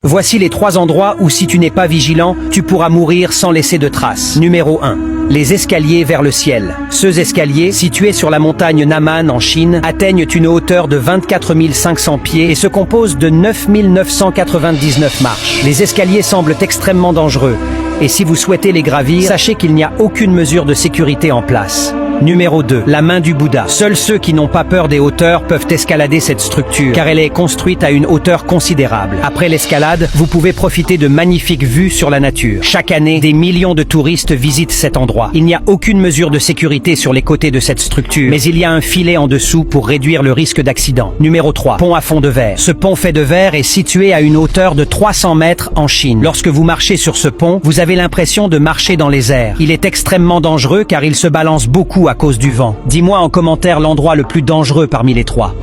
Voici les 3 endroits où si tu n'es pas vigilant, tu pourras mourir sans laisser de traces. Numéro 1. Les escaliers vers le ciel. Ces escaliers, situés sur la montagne Naman en Chine, atteignent une hauteur de 24 500 pieds et se composent de 9 999 marches. Les escaliers semblent extrêmement dangereux, et si vous souhaitez les gravir, sachez qu'il n'y a aucune mesure de sécurité en place. Numéro 2. La main du Bouddha. Seuls ceux qui n'ont pas peur des hauteurs peuvent escalader cette structure, car elle est construite à une hauteur considérable. Après l'escalade, vous pouvez profiter de magnifiques vues sur la nature. Chaque année, des millions de touristes visitent cet endroit. Il n'y a aucune mesure de sécurité sur les côtés de cette structure, mais il y a un filet en dessous pour réduire le risque d'accident. Numéro 3. Pont à fond de verre. Ce pont fait de verre est situé à une hauteur de 300 mètres en Chine. Lorsque vous marchez sur ce pont, vous avez l'impression de marcher dans les airs. Il est extrêmement dangereux car il se balance beaucoup à cause du vent. Dis-moi en commentaire l'endroit le plus dangereux parmi les 3.